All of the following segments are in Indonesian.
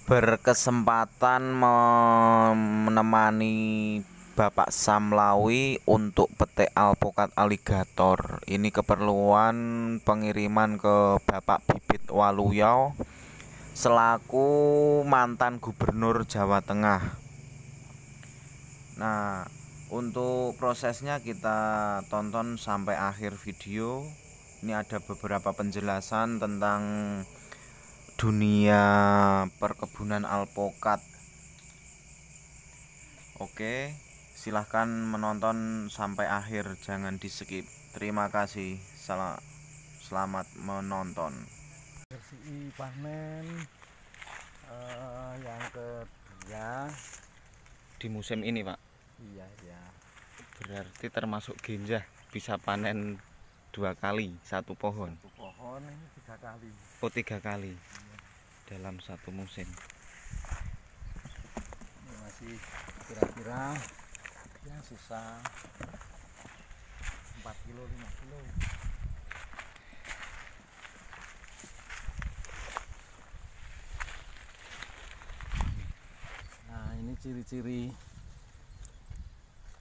berkesempatan menemani Bapak Samlawi untuk petik alpukat aligator. Ini keperluan pengiriman ke Bapak Bibit Waluyo selaku mantan Gubernur Jawa Tengah. Nah, untuk prosesnya kita tonton sampai akhir video. Ini ada beberapa penjelasan tentang dunia perkebunan alpukat. Oke, silahkan menonton sampai akhir, jangan di skip. Terima kasih. Selamat menonton. Bersih panen yang kedua Di musim ini, Pak. iya ya. Berarti termasuk genjah bisa panen 2 kali satu pohon. Satu pohon ini 3 kali. Oh, 3 kali Iya. dalam satu musim. Ini masih kira-kira ya sisa 4 kilo 5 kilo. Nah, ini ciri-ciri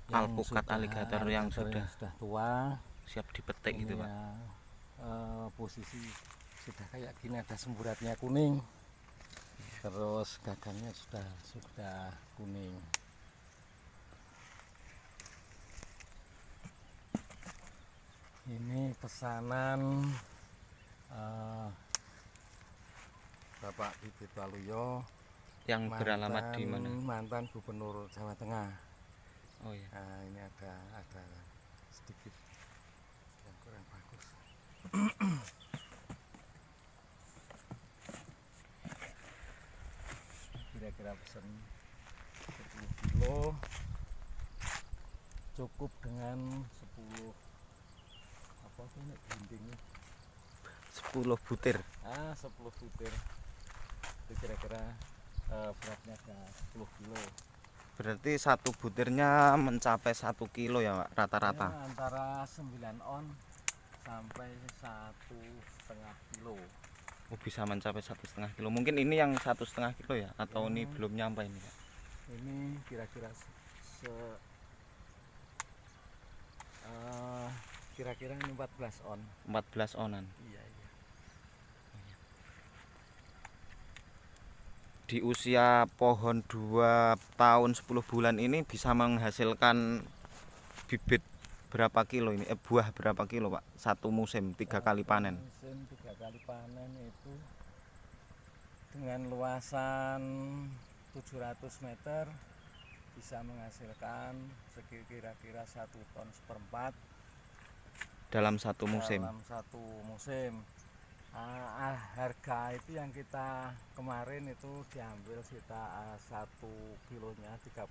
Alpukat aligator yang sudah tua, siap dipetik ini gitu, Pak. ya, posisi sudah kayak gini, ada semburatnya kuning, terus gagangnya sudah kuning. Ini pesanan Bapak Bibit Waluyo Yang beralamat di mana? mantan Gubernur Jawa Tengah. Oh iya. Nah, ini ada sedikit yang kurang bagus. Kira-kira pesan 10 kilo, cukup dengan 10 apa tuh ini dindingnya, 10 butir. 10 butir. Itu kira-kira beratnya ada 10 kilo. Berarti satu butirnya mencapai 1 kilo ya, Pak, rata-rata. Ya, antara 9 on sampai 1,5 kilo. Oh, bisa mencapai 1,5 kilo. Mungkin ini yang 1,5 kilo ya, atau ini belum nyampe ini, Pak? Ini kira-kira kira-kira ini 14 on. 14 onan. Iya, iya. Di usia pohon 2 tahun 10 bulan ini bisa menghasilkan bibit berapa kilo ini? Buah berapa kilo, Pak? Satu musim 3 kali panen. Musim 3 kali panen itu dengan luasan 700 meter bisa menghasilkan kira-kira 1,4 ton Dalam satu musim. dalam satu musim. Harga itu yang kita kemarin itu diambil sekitar 1 kilonya 35.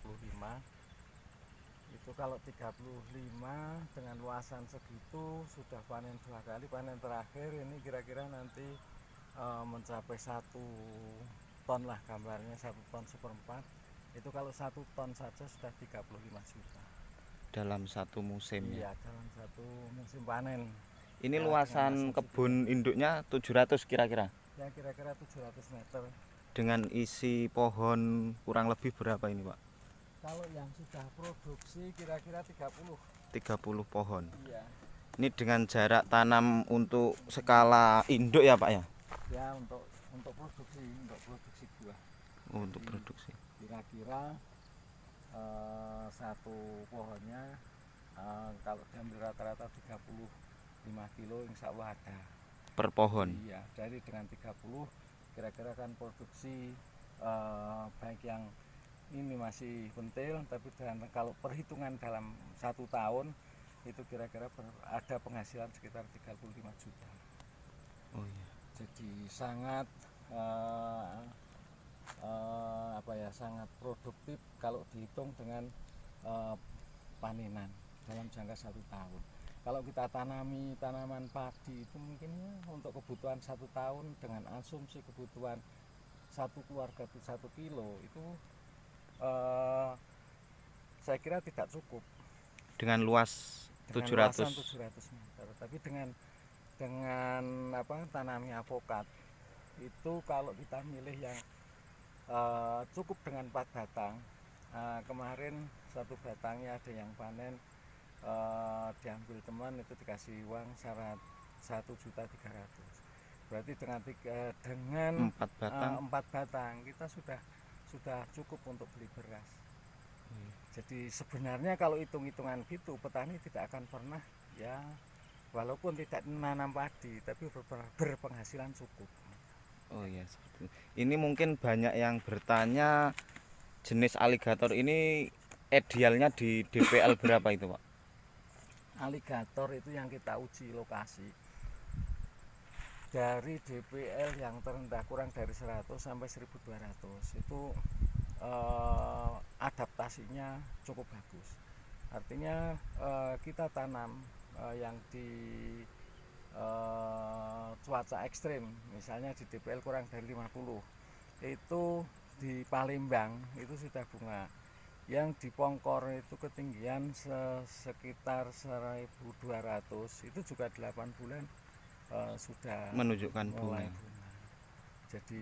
Itu kalau 35 dengan luasan segitu sudah panen 2 kali, panen terakhir ini kira-kira nanti mencapai 1 ton lah, gambarnya 1,4 ton. Itu kalau 1 ton saja sudah 35 juta Dalam satu musim. iya, dalam satu musim panen. Ini Nah, luasan kebun induknya 700 kira-kira. Ya kira-kira 700 meter. Dengan isi pohon kurang lebih berapa ini, Pak? Kalau yang sudah produksi kira-kira 30. 30 pohon. Iya. Ini dengan jarak tanam untuk skala induk ya, Pak ya? Ya, untuk produksi buah. Oh, untuk produksi. Kira-kira satu pohonnya kalau diambil rata-rata 35 kilo insya Allah ada Per pohon. iya, jadi dengan 30 kira-kira kan produksi baik yang ini masih pentil, tapi kalau perhitungan dalam 1 tahun itu kira-kira ada penghasilan sekitar 35 juta. Oh iya. Jadi sangat sangat produktif kalau dihitung dengan panenan dalam jangka 1 tahun. Kalau kita tanami tanaman padi itu mungkin ya, untuk kebutuhan 1 tahun dengan asumsi kebutuhan satu keluarga itu 1 kilo itu saya kira tidak cukup Dengan luas dengan 700. luasan 700 meter. Tapi dengan tanami avokat itu kalau kita milih yang cukup dengan 4 batang. Kemarin satu batangnya ada yang panen, diambil teman itu dikasih uang 1.300.000. Berarti dengan 4 batang kita sudah cukup untuk beli beras. Jadi sebenarnya kalau hitung-hitungan gitu petani tidak akan pernah, ya walaupun tidak menanam padi tapi berpenghasilan cukup. Oh iya, seperti itu. Ini mungkin banyak yang bertanya, jenis aligator ini idealnya di DPL berapa itu, Pak? Aligator itu yang kita uji lokasi dari DPL yang terendah kurang dari 100 sampai 1.200 itu adaptasinya cukup bagus. Artinya kita tanam yang di cuaca ekstrim, misalnya di DPL kurang dari 50, itu di Palembang itu sudah bunga. Yang di Pongkor itu ketinggian sekitar 1.200, itu juga 8 bulan sudah Menunjukkan mulai bunga. Jadi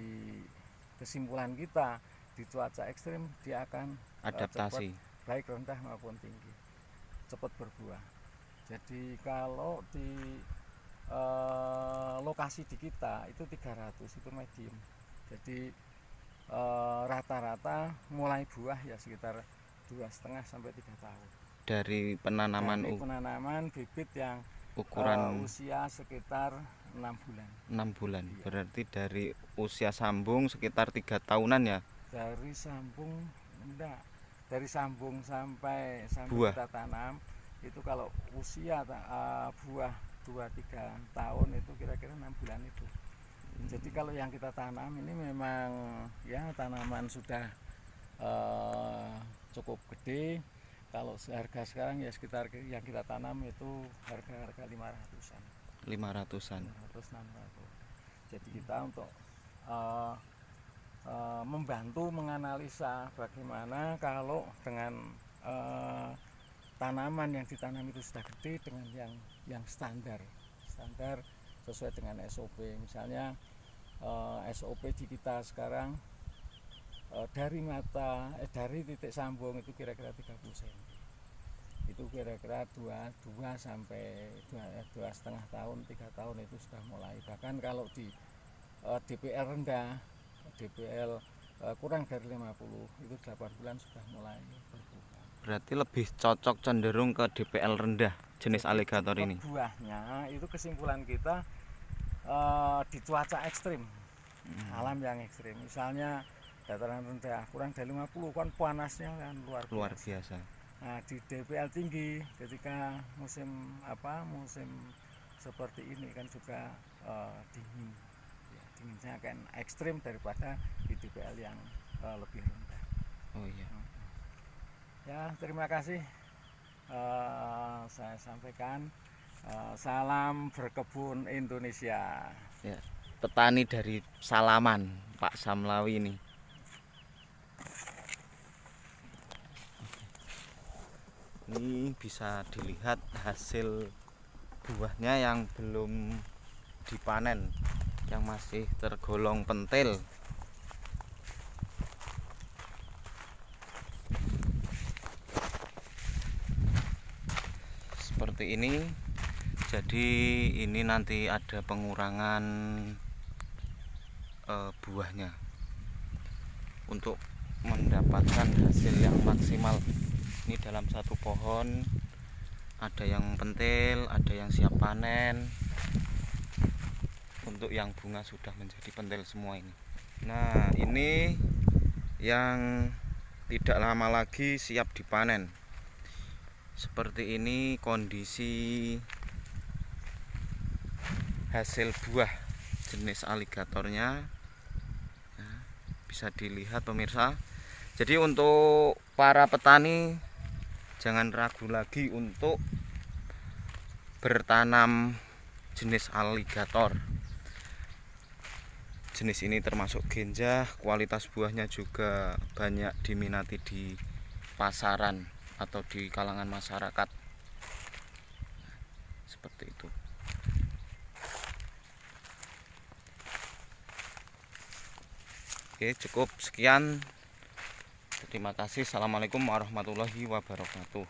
kesimpulan kita di cuaca ekstrim dia akan adaptasi, cepat, baik rendah maupun tinggi, cepat berbuah. Jadi kalau di lokasi di kita itu 300 itu medium. Jadi rata-rata mulai buah ya sekitar 2,5 sampai 3 tahun. Dari penanaman bibit yang ukuran usia sekitar 6 bulan. 6 bulan. Iya. Berarti dari usia sambung sekitar 3 tahunan ya? Dari sambung enggak. Dari sambung sampai buah kita tanam itu kalau usia buah 2-3 tahun itu kira-kira 6 bulan itu. Jadi kalau yang kita tanam ini memang ya tanaman sudah cukup gede. Kalau harga sekarang ya sekitar yang kita tanam itu harga 500-an. 500-an. 500-600. Jadi kita untuk membantu menganalisa bagaimana kalau dengan tanaman yang ditanam itu sudah gede dengan yang standar sesuai dengan SOP. Misalnya SOP di kita sekarang dari titik sambung itu kira-kira 30 cm. Itu kira-kira 2 sampai 2,5 tahun, 3 tahun itu sudah mulai. Bahkan kalau di DPL rendah, DPL kurang dari 50 itu 8 bulan sudah mulai berbuah. Berarti lebih cocok cenderung ke DPL rendah jenis aligator ini. Buahnya itu kesimpulan kita di cuaca ekstrim, alam yang ekstrim. Misalnya dataran rendah kurang dari 50 kan panasnya kan luar biasa. Nah, di DPL tinggi ketika musim seperti ini kan juga dingin. Ya, dinginnya akan ekstrim daripada di DPL yang lebih rendah. Oh iya. Ya, terima kasih saya sampaikan. Salam berkebun Indonesia. Ya, petani dari Salaman, Pak Samlawi ini. Ini bisa dilihat hasil buahnya yang belum dipanen, yang masih tergolong pentil. Seperti ini. Jadi ini nanti ada pengurangan buahnya untuk mendapatkan hasil yang maksimal. Ini dalam satu pohon ada yang pentil, ada yang siap panen. Untuk yang bunga sudah menjadi pentil semua ini. Nah, ini yang tidak lama lagi siap dipanen. Seperti ini kondisi hasil buah jenis aligatornya. Nah, bisa dilihat pemirsa. Jadi untuk para petani jangan ragu lagi untuk bertanam jenis aligator. Jenis ini termasuk genjah, kualitas buahnya juga banyak diminati di pasaran atau di kalangan masyarakat. Seperti itu. Oke, cukup sekian. Terima kasih. Assalamualaikum warahmatullahi wabarakatuh.